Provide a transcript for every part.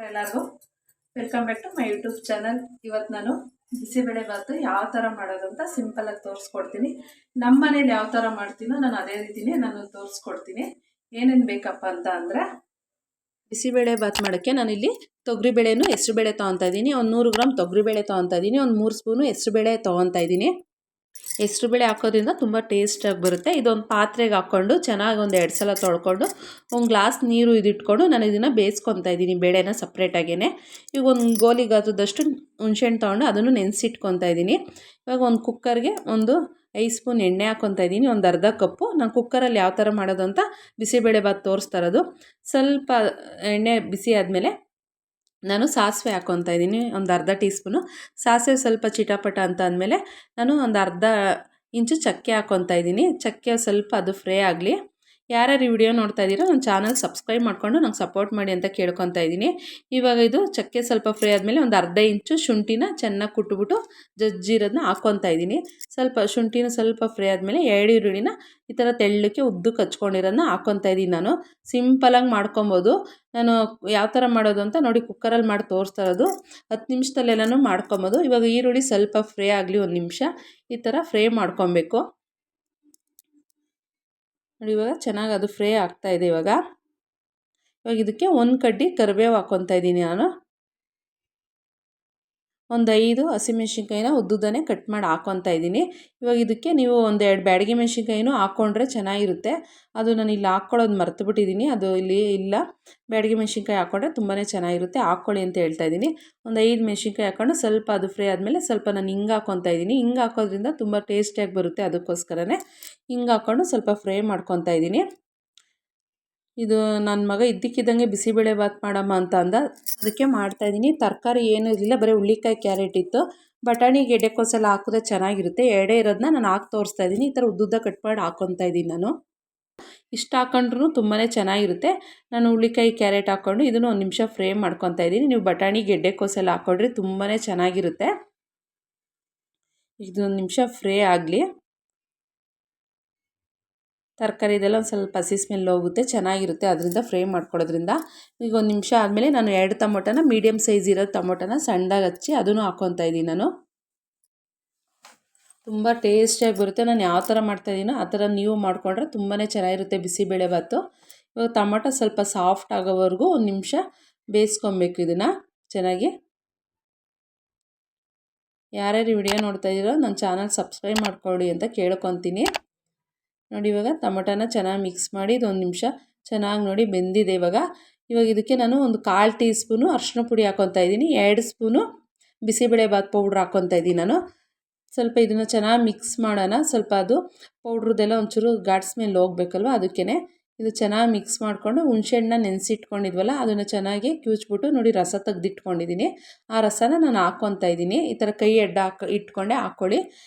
ಎಲ್ಲರಿಗೂ welcome back to my YouTube channel. ಇವತ್ತು ನಾನು ಬಿಸಿಬೇಳೆ ಬಾತು ಯಾವ ಥರ ಮಾಡೋದು ಅಂತ ಸಿಂಪಲಾಗಿ ತೋರಿಸ್ಕೊಡ್ತೀನಿ. ನಮ್ಮ ಮನೇಲಿ ಯಾವ ಥರ ಮಾಡ್ತೀನೋ ನಾನು ಅದೇ ರೀತಿನೇ ನಾನು ತೋರಿಸ್ಕೊಡ್ತೀನಿ. ಏನೇನು ಬೇಕಪ್ಪ ಅಂತ ಅಂದರೆ, ಬಿಸಿಬೇಳೆ ಬಾತ್ ಮಾಡೋಕ್ಕೆ ನಾನಿಲ್ಲಿ ತೊಗರಿಬೇಳೆನೂ ಹೆಸರುಬೇಳೆ ತೊಗೊತಾ ಇದ್ದೀನಿ. ಒಂದು 100 ಗ್ರಾಮ್ ತೊಗರಿಬೇಳೆ ತೊಗೊತಾ ಇದ್ದೀನಿ. ಒಂದು 3 ಸ್ಪೂನು ಹೆಸರುಬೇಳೆ ತೊಗೊತಾ ಇದ್ದೀನಿ. ಹೆಸರುಬೇಳೆ ಹಾಕೋದ್ರಿಂದ ತುಂಬ ಟೇಸ್ಟಾಗಿ ಬರುತ್ತೆ. ಇದೊಂದು ಪಾತ್ರೆಗೆ ಹಾಕ್ಕೊಂಡು ಚೆನ್ನಾಗಿ ಒಂದು 2 ಸಲ ತೊಳ್ಕೊಂಡು ಒಂದು ಗ್ಲಾಸ್ ನೀರು ಇದಿಟ್ಕೊಂಡು ನಾನು ಇದನ್ನು ಬೇಯಿಸ್ಕೊತಾ ಇದ್ದೀನಿ, ಬೇಳೆನ ಸಪ್ರೇಟಾಗೇ. ಈಗ ಒಂದು ಗೋಲಿ ಗಾತ್ರದಷ್ಟು ಹುಣಸೆಹಣ್ಣು ತೊಗೊಂಡು ಅದನ್ನು ನೆನೆಸಿಟ್ಕೊತಾ ಇದ್ದೀನಿ. ಇವಾಗ ಒಂದು ಕುಕ್ಕರ್ಗೆ ಒಂದು 5 ಸ್ಪೂನ್ ಎಣ್ಣೆ ಹಾಕ್ಕೊತಾ ಇದ್ದೀನಿ, ಒಂದು ಅರ್ಧ ಕಪ್ಪು. ನಾನು ಕುಕ್ಕರಲ್ಲಿ ಯಾವ ಥರ ಮಾಡೋದು ಅಂತ ಬಿಸಿಬೇಳೆ ಬಾತ್ ತೋರಿಸ್ತಾ ಇರೋದು. ಸ್ವಲ್ಪ ಎಣ್ಣೆ ಬಿಸಿ ಆದಮೇಲೆ ನಾನು ಸಾಸಿವೆ ಹಾಕ್ಕೊತಾ ಇದ್ದೀನಿ, ಒಂದು ಅರ್ಧ ಟೀ ಸ್ಪೂನು ಸಾಸಿವೆ. ಸ್ವಲ್ಪ ಚಿಟಪಟ ಅಂತ ಅಂದಮೇಲೆ ನಾನು ಒಂದು ಅರ್ಧ ಇಂಚು ಚಕ್ಕೆ ಹಾಕ್ಕೊತಾ ಇದ್ದೀನಿ. ಚಕ್ಕೆ ಸ್ವಲ್ಪ ಅದು ಫ್ರೈ ಆಗಲಿ. ಯಾರ್ಯಾರು ಈ ವಿಡಿಯೋ ನೋಡ್ತಾ ಇದ್ದೀರೋ ನನ್ನ ಚಾನಲ್ ಸಬ್ಸ್ಕ್ರೈಬ್ ಮಾಡಿಕೊಂಡು ನಂಗೆ ಸಪೋರ್ಟ್ ಮಾಡಿ ಅಂತ ಕೇಳ್ಕೊತಾ ಇದ್ದೀನಿ. ಇವಾಗ ಇದು ಚಕ್ಕೆ ಸ್ವಲ್ಪ ಫ್ರೈ ಆದಮೇಲೆ ಒಂದು ಅರ್ಧ ಇಂಚು ಶುಂಠಿನ ಚೆನ್ನಾಗಿ ಕುಟ್ಬಿಟ್ಟು ಜಜ್ಜಿರೋದನ್ನ ಹಾಕ್ಕೊತಾ ಇದ್ದೀನಿ. ಸ್ವಲ್ಪ ಶುಂಠಿನ ಸ್ವಲ್ಪ ಫ್ರೈ ಆದಮೇಲೆ 2 ಈರುಳ್ಳಿನ ಈ ಥರ ತೆಳ್ಳಕ್ಕೆ ಉದ್ದಕ್ಕೆ ಹಚ್ಕೊಂಡಿರೋದನ್ನ ಹಾಕ್ಕೊತಾ ಇದ್ದೀನಿ. ನಾನು ಸಿಂಪಲಾಗಿ ಮಾಡ್ಕೊಬೋದು. ನಾನು ಯಾವ ಥರ ಮಾಡೋದು ಅಂತ ನೋಡಿ ಕುಕ್ಕರಲ್ಲಿ ಮಾಡಿ ತೋರಿಸ್ತಾ ಇರೋದು. 10 ನಿಮಿಷದಲ್ಲೆಲ್ಲನೂ ಮಾಡ್ಕೊಬೋದು. ಇವಾಗ ಈರುಳ್ಳಿ ಸ್ವಲ್ಪ ಫ್ರೈ ಆಗಲಿ, 1 ನಿಮಿಷ ಈ ಥರ ಫ್ರೈ ಮಾಡ್ಕೊಬೇಕು ನೋಡಿ. ಇವಾಗ ಚೆನ್ನಾಗಿ ಅದು ಫ್ರೈ ಆಗ್ತಾಯಿದೆ. ಇವಾಗ ಇದಕ್ಕೆ 1 ಕಡ್ಡಿ ಕರಿಬೇವು ಹಾಕ್ಕೊತಾ ಇದ್ದೀನಿ. ನಾನು ಒಂದು 5 ಹಸಿಮೆಣ್ಸಿನ್ಕಾಯಿನ ಉದ್ದುದನೇ ಕಟ್ ಮಾಡಿ ಹಾಕ್ಕೊತಾ ಇದ್ದೀನಿ. ಇವಾಗ ಇದಕ್ಕೆ ನೀವು ಒಂದು 2 ಬ್ಯಾಡಗಿ ಮೆಣಸಿನ್ಕಾಯಿನೂ ಹಾಕ್ಕೊಂಡ್ರೆ ಚೆನ್ನಾಗಿರುತ್ತೆ. ಅದು ನಾನು ಇಲ್ಲಿ ಹಾಕ್ಕೊಳ್ಳೋದು ಮರ್ತುಬಿಟ್ಟಿದ್ದೀನಿ, ಅದು ಇಲ್ಲಿ ಇಲ್ಲ. ಬ್ಯಾಡಗಿ ಮೆಣಸಿನ್ಕಾಯಿ ಹಾಕ್ಕೊಂಡ್ರೆ ತುಂಬಾ ಚೆನ್ನಾಗಿರುತ್ತೆ, ಹಾಕ್ಕೊಳ್ಳಿ ಅಂತ ಹೇಳ್ತಾ ಇದ್ದೀನಿ. ಒಂದು 5 ಮೆಣಸಿನ್ಕಾಯಿ ಹಾಕ್ಕೊಂಡು ಸ್ವಲ್ಪ ಅದು ಫ್ರೈ ಆದಮೇಲೆ ಸ್ವಲ್ಪ ನಾನು ಹಿಂಗೆ ಹಾಕ್ಕೊತಾ ಇದ್ದೀನಿ. ಹಿಂಗೆ ಹಾಕೋದ್ರಿಂದ ತುಂಬ ಟೇಸ್ಟಿಯಾಗಿ ಬರುತ್ತೆ, ಅದಕ್ಕೋಸ್ಕರನೇ ಹಿಂಗೆ ಹಾಕ್ಕೊಂಡು ಸ್ವಲ್ಪ ಫ್ರೈ ಮಾಡ್ಕೊತಾ ಇದ್ದೀನಿ. ಇದು ನನ್ನ ಮಗ ಇದ್ದಕ್ಕಿದ್ದಂಗೆ ಬಿಸಿಬೇಳೆ ಬಾತ್ ಮಾಡಮ್ಮ ಅಂತ ಅಂದ, ಅದಕ್ಕೆ ಮಾಡ್ತಾಯಿದ್ದೀನಿ. ತರಕಾರಿ ಏನೂ ಇರಲಿಲ್ಲ, ಬರೀ ಹುಳ್ಳಿಕಾಯಿ ಕ್ಯಾರೆಟ್ ಇತ್ತು. ಬಟಾಣಿ ಗೆಡ್ಡೆಕೋಸೆಲ್ಲ ಹಾಕಿದ್ರೆ ಚೆನ್ನಾಗಿರುತ್ತೆ. ಎಡೆ ಇರೋದನ್ನ ನಾನು ಹಾಕಿ ತೋರಿಸ್ತಾ ಇದ್ದೀನಿ. ಈ ಥರ ಉದ್ದುದ್ದ ಕಟ್ ಮಾಡಿ ಹಾಕ್ಕೊತಾ ಇದ್ದೀನಿ. ನಾನು ಇಷ್ಟು ಹಾಕೊಂಡ್ರೂ ತುಂಬಾ ಚೆನ್ನಾಗಿರುತ್ತೆ. ನಾನು ಹುಳ್ಳಿಕಾಯಿ ಕ್ಯಾರೆಟ್ ಹಾಕ್ಕೊಂಡು ಇದನ್ನು 1 ನಿಮಿಷ ಫ್ರೈ ಮಾಡ್ಕೊತಾ ಇದ್ದೀನಿ. ನೀವು ಬಟಾಣಿ ಗೆಡ್ಡೆಕೋಸೆಲ್ಲ ಹಾಕ್ಕೊಂಡ್ರೆ ತುಂಬಾ ಚೆನ್ನಾಗಿರುತ್ತೆ. ಇದು 1 ನಿಮಿಷ ಫ್ರೈ ಆಗಲಿ. ತರಕಾರಿ ಇದೆಲ್ಲ ಒಂದು ಸ್ವಲ್ಪ ಹಸಿ ಸ್ಮೆಲ್ ಹೋಗುತ್ತೆ, ಚೆನ್ನಾಗಿರುತ್ತೆ ಅದರಿಂದ ಫ್ರೈ ಮಾಡ್ಕೊಳ್ಳೋದ್ರಿಂದ. ಈಗ 1 ನಿಮಿಷ ಆದಮೇಲೆ ನಾನು 2 ಟೊಮೊಟೊನ ಮೀಡಿಯಮ್ ಸೈಜ್ ಇರೋ ಟೊಮೊಟೊನ ಸಣ್ಣದಾಗಿ ಹಚ್ಚಿ ಅದನ್ನು ಹಾಕ್ಕೊತಾ ಇದ್ದೀನಿ. ನಾನು ತುಂಬ ಟೇಸ್ಟಿಯಾಗಿ ಬರುತ್ತೆ. ನಾನು ಯಾವ ಥರ ಮಾಡ್ತಾಯಿದ್ದೀನೋ ಆ ಥರ ನೀವು ಮಾಡಿಕೊಂಡ್ರೆ ತುಂಬಾ ಚೆನ್ನಾಗಿರುತ್ತೆ ಬಿಸಿಬೇಳೆ ಬಾತು. ಇವಾಗ ಟೊಮೊಟೊ ಸ್ವಲ್ಪ ಸಾಫ್ಟ್ ಆಗೋವರೆಗೂ 1 ನಿಮಿಷ ಬೇಯಿಸ್ಕೊಬೇಕು ಇದನ್ನು ಚೆನ್ನಾಗಿ. ಯಾರ್ಯಾರು ವಿಡಿಯೋ ನೋಡ್ತಾ ಇದ್ದೀರೋ ನನ್ನ ಚಾನಲ್ ಸಬ್ಸ್ಕ್ರೈಬ್ ಮಾಡ್ಕೊಳ್ಳಿ ಅಂತ ಕೇಳ್ಕೊತೀನಿ. ನೋಡಿ ಇವಾಗ ಟೊಮೊಟೊನ ಚೆನ್ನಾಗಿ ಮಿಕ್ಸ್ ಮಾಡಿ ಇದು 1 ನಿಮಿಷ ಚೆನ್ನಾಗಿ ನೋಡಿ ಬೆಂದಿದೆ. ಇವಾಗ ಇದಕ್ಕೆ ನಾನು ಒಂದು 1/4 ಟೀ ಸ್ಪೂನು ಅರಿಶಿನ ಪುಡಿ ಹಾಕ್ಕೊತಾ ಇದ್ದೀನಿ. 2 ಸ್ಪೂನು ಬಿಸಿಬೇಳೆ ಬಾತ್ ಪೌಡ್ರ್ ಹಾಕ್ಕೊತಾ ಇದ್ದೀನಿ. ನಾನು ಸ್ವಲ್ಪ ಇದನ್ನು ಚೆನ್ನಾಗಿ ಮಿಕ್ಸ್ ಮಾಡೋಣ. ಸ್ವಲ್ಪ ಅದು ಪೌಡ್ರದ್ದೆಲ್ಲ ಒಂಚೂರು ಘಾಟ್ ಸ್ಮೆಲ್ ಹೋಗ್ಬೇಕಲ್ವ, ಅದಕ್ಕೇ ಇದು ಚೆನ್ನಾಗಿ ಮಿಕ್ಸ್ ಮಾಡಿಕೊಂಡು ಹುಣಸೆಹಣ್ಣನ್ನ ನೆನೆಸಿಟ್ಕೊಂಡಿದ್ವಲ್ಲ ಅದನ್ನು ಚೆನ್ನಾಗಿ ಕಿವುಚ್ಬಿಟ್ಟು ನೋಡಿ ರಸ ತೆಗೆದಿಟ್ಕೊಂಡಿದ್ದೀನಿ. ಆ ರಸನ ನಾನು ಹಾಕ್ಕೊತಾ ಇದ್ದೀನಿ. ಈ ಥರ ಕೈ ಅಡ್ಡ ಇಟ್ಕೊಂಡೆ ಹಾಕ್ಕೊಳ್ಳಿ,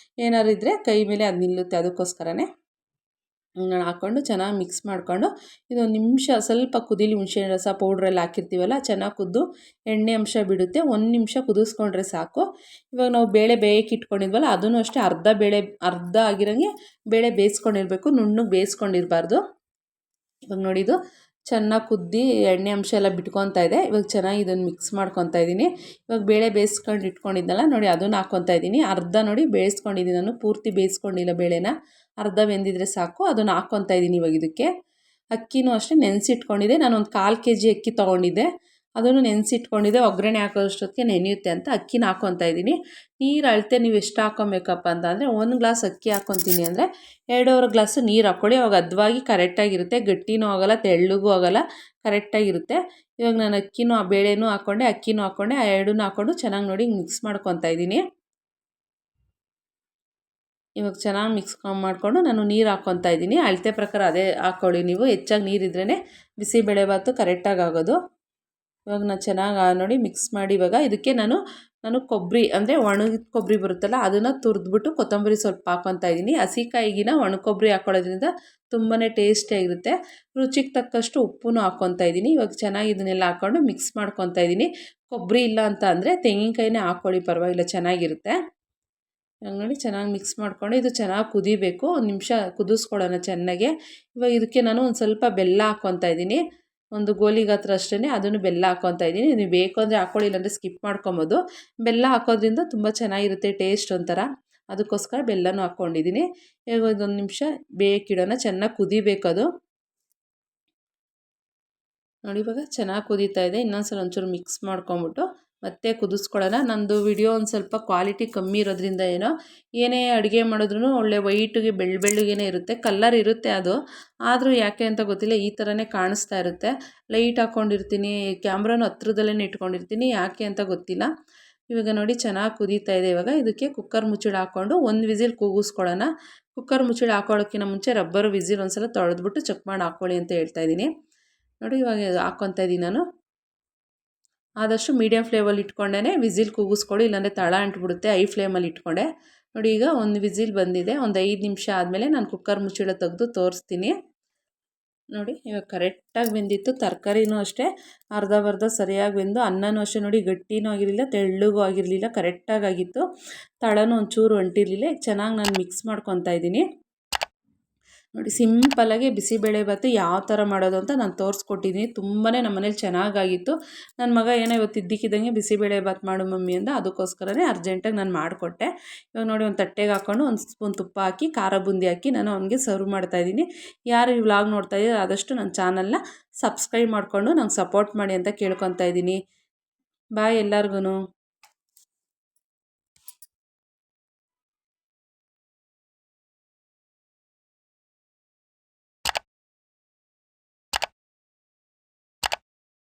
ಏನಾದ್ರು ಇದ್ದರೆ ಕೈ ಮೇಲೆ ಅದು ನಿಲ್ಲುತ್ತೆ, ಅದಕ್ಕೋಸ್ಕರನೇ ಹಾಕ್ಕೊಂಡು ಚೆನ್ನಾಗಿ ಮಿಕ್ಸ್ ಮಾಡಿಕೊಂಡು ಇದು 1 ನಿಮಿಷ ಸ್ವಲ್ಪ ಕುದೀಲಿ. ಹುಣಸೆಹಣ್ಣು ರಸ ಪೌಡ್ರೆಲ್ಲ ಹಾಕಿರ್ತೀವಲ್ಲ ಚೆನ್ನಾಗಿ ಕುದ್ದು ಎಣ್ಣೆ ಅಂಶ ಬಿಡುತ್ತೆ. 1 ನಿಮಿಷ ಕುದಿಸ್ಕೊಂಡ್ರೆ ಸಾಕು. ಇವಾಗ ನಾವು ಬೇಳೆ ಬೇಯಕ್ಕೆ ಇಟ್ಕೊಂಡಿದ್ವಲ್ಲ ಅದನ್ನು ಅಷ್ಟೇ ಅರ್ಧ ಆಗಿರೋಂಗೆ ಬೇಳೆ ಬೇಯಿಸ್ಕೊಂಡಿರಬೇಕು, ನುಣ್ಣಗೆ ಬೇಯಿಸ್ಕೊಂಡಿರಬಾರ್ದು. ಇವಾಗ ನೋಡಿ ಇದು ಚೆನ್ನಾಗಿ ಕುದ್ದಿ ಎಣ್ಣೆ ಅಂಶ ಎಲ್ಲ ಬಿಟ್ಕೊತಾ ಇದೆ. ಇವಾಗ ಚೆನ್ನಾಗಿ ಇದನ್ನು ಮಿಕ್ಸ್ ಮಾಡ್ಕೊತಾ ಇದ್ದೀನಿ. ಇವಾಗ ಬೇಳೆ ಬೇಯಿಸ್ಕೊಂಡು ಇಟ್ಕೊಂಡಿದ್ದಲ್ಲ ನೋಡಿ ಅದನ್ನು ಹಾಕ್ಕೊತಾ ಇದ್ದೀನಿ. ಅರ್ಧ ನೋಡಿ ಬೇಯಿಸ್ಕೊಂಡಿದ್ದೀನಿ, ನಾನು ಪೂರ್ತಿ ಬೇಯಿಸ್ಕೊಂಡಿಲ್ಲ ಬೇಳೆನ, ಅರ್ಧ ಬೆಂದಿದ್ರೆ ಸಾಕು. ಅದನ್ನು ಹಾಕ್ಕೊತಾ ಇದ್ದೀನಿ. ಇವಾಗ ಇದಕ್ಕೆ ಅಕ್ಕಿನೂ ಅಷ್ಟೇ ನೆನೆಸಿಟ್ಕೊಂಡಿದ್ದೆ. ನಾನು ಒಂದು 1/4 kg ಅಕ್ಕಿ ತೊಗೊಂಡಿದ್ದೆ, ಅದನ್ನು ನೆನೆಸಿಟ್ಕೊಂಡಿದ್ದೆ. ಒಗ್ಗರಣೆ ಹಾಕೋಷ್ಟೊತ್ತಿಗೆ ನೆನೆಯುತ್ತೆ ಅಂತ ಅಕ್ಕಿನ ಹಾಕ್ಕೊತಾ ಇದ್ದೀನಿ. ನೀರು ಅಳತೆ ನೀವು ಎಷ್ಟು ಹಾಕ್ಕೊಬೇಕಪ್ಪ ಅಂತ ಅಂದರೆ 1 ಗ್ಲಾಸ್ ಅಕ್ಕಿ ಹಾಕ್ಕೊತೀನಿ ಅಂದರೆ 2.5 ಗ್ಲಾಸು ನೀರು ಹಾಕ್ಕೊಳ್ಳಿ. ಅವಾಗ ಹದವಾಗಿ ಕರೆಕ್ಟಾಗಿರುತ್ತೆ, ಗಟ್ಟಿನೂ ಆಗೋಲ್ಲ ತೆಳ್ಳಗೂ ಆಗೋಲ್ಲ, ಕರೆಕ್ಟಾಗಿರುತ್ತೆ. ಇವಾಗ ನಾನು ಅಕ್ಕಿನೂ ಆ ಬೇಳೆನೂ ಹಾಕ್ಕೊಂಡೆ, ಅಕ್ಕಿನೂ ಹಾಕ್ಕೊಂಡೆ, ಆ ಎರಡನ್ನೂ ಹಾಕ್ಕೊಂಡು ಚೆನ್ನಾಗಿ ನೋಡಿ ಮಿಕ್ಸ್ ಮಾಡ್ಕೊತಾ ಇದ್ದೀನಿ. ಇವಾಗ ಚೆನ್ನಾಗಿ ಮಿಕ್ಸ್ ಮಾಡಿಕೊಂಡು ನಾನು ನೀರು ಹಾಕ್ಕೊತಾ ಇದ್ದೀನಿ. ಅಳತೆ ಪ್ರಕಾರ ಅದೇ ಹಾಕ್ಕೊಳ್ಳಿ ನೀವು. ಹೆಚ್ಚಾಗಿ ನೀರಿದ್ರೇ ಬಿಸಿಬೇಳೆ ಬಾತು ಕರೆಕ್ಟಾಗಿ ಆಗೋದು. ಇವಾಗ ನಾನು ಚೆನ್ನಾಗಿ ನೋಡಿ ಮಿಕ್ಸ್ ಮಾಡಿ ಇವಾಗ ಇದಕ್ಕೆ ನಾನು ಕೊಬ್ಬರಿ ಅಂದರೆ ಒಣಗಿದ ಕೊಬ್ಬರಿ ಬರುತ್ತಲ್ಲ ಅದನ್ನು ತುರಿದ್ಬಿಟ್ಟು ಕೊತ್ತಂಬರಿ ಸ್ವಲ್ಪ ಹಾಕ್ಕೊತಾ ಇದ್ದೀನಿ. ಹಸಿಕಾಯಿಗಿನ ಒಣ ಕೊಬ್ಬರಿ ಹಾಕ್ಕೊಳ್ಳೋದ್ರಿಂದ ತುಂಬಾ ಟೇಸ್ಟಿಯಾಗಿರುತ್ತೆ. ರುಚಿಗೆ ತಕ್ಕಷ್ಟು ಉಪ್ಪನ್ನು ಹಾಕ್ಕೊತಾ ಇದ್ದೀನಿ. ಇವಾಗ ಚೆನ್ನಾಗಿ ಇದನ್ನೆಲ್ಲ ಹಾಕ್ಕೊಂಡು ಮಿಕ್ಸ್ ಮಾಡ್ಕೊತಾ ಇದ್ದೀನಿ. ಕೊಬ್ಬರಿ ಇಲ್ಲ ಅಂತ ಅಂದರೆ ತೆಂಗಿನಕಾಯಿನೇ ಹಾಕ್ಕೊಳ್ಳಿ, ಪರವಾಗಿಲ್ಲ ಚೆನ್ನಾಗಿರುತ್ತೆ. ಇವಾಗ ನೋಡಿ ಚೆನ್ನಾಗಿ ಮಿಕ್ಸ್ ಮಾಡಿಕೊಂಡು ಇದು ಚೆನ್ನಾಗಿ ಕುದಿಬೇಕು. ಒಂದು ನಿಮಿಷ ಕುದಿಸ್ಕೊಳ್ಳೋಣ ಚೆನ್ನಾಗೆ. ಇವಾಗ ಇದಕ್ಕೆ ನಾನು ಒಂದು ಸ್ವಲ್ಪ ಬೆಲ್ಲ ಹಾಕ್ಕೊತಾ ಇದ್ದೀನಿ. ಒಂದು ಗೋಲಿ ಗಾತ್ರ ಅಷ್ಟೇ ಅದನ್ನು ಬೆಲ್ಲ ಹಾಕ್ಕೊತಾ ಇದ್ದೀನಿ. ನೀವು ಬೇಕು ಅಂದರೆ ಹಾಕ್ಕೊಳ್ಳಿ, ಇಲ್ಲಾಂದರೆ ಸ್ಕಿಪ್ ಮಾಡ್ಕೊಬೋದು. ಬೆಲ್ಲ ಹಾಕೋದ್ರಿಂದ ತುಂಬ ಚೆನ್ನಾಗಿರುತ್ತೆ ಟೇಸ್ಟ್ ಒಂಥರ, ಅದಕ್ಕೋಸ್ಕರ ಬೆಲ್ಲನೂ ಹಾಕ್ಕೊಂಡಿದ್ದೀನಿ. ಇವಾಗ ಇದೊಂದು ನಿಮಿಷ ಬೇಕಿಡೋಣ, ಚೆನ್ನಾಗಿ ಕುದಿಬೇಕು ಅದು. ನೋಡಿ ಇವಾಗ ಚೆನ್ನಾಗಿ ಕುದೀತಾ ಇದೆ. ಇನ್ನೊಂದ್ಸಲ ಒಂಚೂರು ಮಿಕ್ಸ್ ಮಾಡ್ಕೊಂಬಿಟ್ಟು ಮತ್ತೆ ಕುದಿಸ್ಕೊಳ್ಳೋಣ. ನಂದು ವಿಡಿಯೋ ಒಂದು ಸ್ವಲ್ಪ ಕ್ವಾಲಿಟಿ ಕಮ್ಮಿ ಇರೋದ್ರಿಂದ ಏನೇ ಅಡುಗೆ ಮಾಡಿದ್ರೂ ಒಳ್ಳೆ ವೈಟಿಗೆ ಬೆಳ್ಳಗೇನೆ ಇರುತ್ತೆ, ಕಲ್ಲರ್ ಇರುತ್ತೆ ಅದು. ಆದರೂ ಯಾಕೆ ಅಂತ ಗೊತ್ತಿಲ್ಲ, ಈ ಥರನೇ ಕಾಣಿಸ್ತಾ ಇರುತ್ತೆ. ಲೈಟ್ ಹಾಕ್ಕೊಂಡಿರ್ತೀನಿ, ಕ್ಯಾಮ್ರಾನು ಹತ್ರದಲ್ಲೇ ಇಟ್ಕೊಂಡಿರ್ತೀನಿ, ಯಾಕೆ ಅಂತ ಗೊತ್ತಿಲ್ಲ. ಇವಾಗ ನೋಡಿ ಚೆನ್ನಾಗಿ ಕುದೀತಾ ಇದೆ. ಇವಾಗ ಇದಕ್ಕೆ ಕುಕ್ಕರ್ ಮುಚ್ಚಳ ಹಾಕ್ಕೊಂಡು ಒಂದು ವಿಸಿಲ್ ಕೂಗಿಸ್ಕೊಳ್ಳೋಣ. ಕುಕ್ಕರ್ ಮುಚ್ಚಳ ಹಾಕೊಳ್ಳೋಕ್ಕಿಂತ ಮುಂಚೆ ರಬ್ಬರ್ ವಿಸಿಲ್ ಒಂದು ಸಲ ತೊಳೆದ್ಬಿಟ್ಟು ಚೆಕ್ ಮಾಡಿ ಹಾಕ್ಕೊಳ್ಳಿ ಅಂತ ಹೇಳ್ತಾ ಇದ್ದೀನಿ. ನೋಡಿ ಇವಾಗ ಹಾಕ್ಕೊತಾ ಇದ್ದೀನಿ ನಾನು. ಆದಷ್ಟು ಮೀಡಿಯಮ್ ಫ್ಲೇಮಲ್ಲಿ ಇಟ್ಕೊಂಡೇ ವಿಸಿಲ್ ಕೂಗಿಸ್ಕೊಳ್ಳಿ, ಇಲ್ಲಾಂದರೆ ತಳ ಅಂಟ್ಬಿಡುತ್ತೆ. ಐ ಫ್ಲೇಮಲ್ಲಿ ಇಟ್ಕೊಂಡೆ. ನೋಡಿ ಈಗ ಒಂದು ವಿಸಿಲ್ ಬಂದಿದೆ. ಒಂದು 5 ನಿಮಿಷ ಆದಮೇಲೆ ನಾನು ಕುಕ್ಕರ್ ಮುಚ್ಚಳ ತೆಗೆದು ತೋರಿಸ್ತೀನಿ. ನೋಡಿ ಇವಾಗ ಕರೆಕ್ಟಾಗಿ ಬೆಂದಿತ್ತು. ತರಕಾರಿನೂ ಅಷ್ಟೇ ಅರ್ಧ ಸರಿಯಾಗಿ ಬೆಂದು, ಅನ್ನನೂ ಅಷ್ಟೇ ನೋಡಿ ಗಟ್ಟಿನೂ ಆಗಿರಲಿಲ್ಲ, ತೆಳ್ಳಗೂ ಆಗಿರಲಿಲ್ಲ, ಕರೆಕ್ಟಾಗಿ ಆಗಿತ್ತು. ತಳನೂ ಒಂಚೂರು ಅಂಟಿರಲಿಲ್ಲ. ಚೆನ್ನಾಗಿ ನಾನು ಮಿಕ್ಸ್ ಮಾಡ್ಕೊತಾ ಇದ್ದೀನಿ. ನೋಡಿ ಸಿಂಪಲ್ಲಾಗಿ ಬಿಸಿಬೇಳೆಭಾತು ಯಾವ ಥರ ಮಾಡೋದು ಅಂತ ನಾನು ತೋರಿಸ್ಕೊಟ್ಟಿದ್ದೀನಿ. ತುಂಬಾ ನಮ್ಮ ಮನೇಲಿ ಚೆನ್ನಾಗಾಗಿತ್ತು. ನನ್ನ ಮಗ ಏನೋ ಇವತ್ತು ಇದ್ದಕ್ಕಿದ್ದಂಗೆ ಬಿಸಿಬೇಳೆಭಾತು ಮಾಡು ಮಮ್ಮಿ ಅಂದ, ಅದಕ್ಕೋಸ್ಕರನೇ ಅರ್ಜೆಂಟಾಗಿ ನಾನು ಮಾಡಿಕೊಟ್ಟೆ. ಇವಾಗ ನೋಡಿ ಒಂದು ತಟ್ಟೆಗೆ ಹಾಕ್ಕೊಂಡು ಒಂದು ಸ್ಪೂನ್ ತುಪ್ಪ ಹಾಕಿ ಖಾರ ಬುಂದಿ ಹಾಕಿ ನಾನು ಅವನಿಗೆ ಸರ್ವ್ ಮಾಡ್ತಾಯಿದ್ದೀನಿ. ಯಾರು ಈ ವ್ಲಾಗ್ ನೋಡ್ತಾ ಇದ್ದೀರೋ ಆದಷ್ಟು ನನ್ನ ಚಾನಲ್ನ ಸಬ್ಸ್ಕ್ರೈಬ್ ಮಾಡಿಕೊಂಡು ನಂಗೆ ಸಪೋರ್ಟ್ ಮಾಡಿ ಅಂತ ಕೇಳ್ಕೊತಾ ಇದ್ದೀನಿ. ಬಾಯ್ ಎಲ್ಲರಿಗೂ.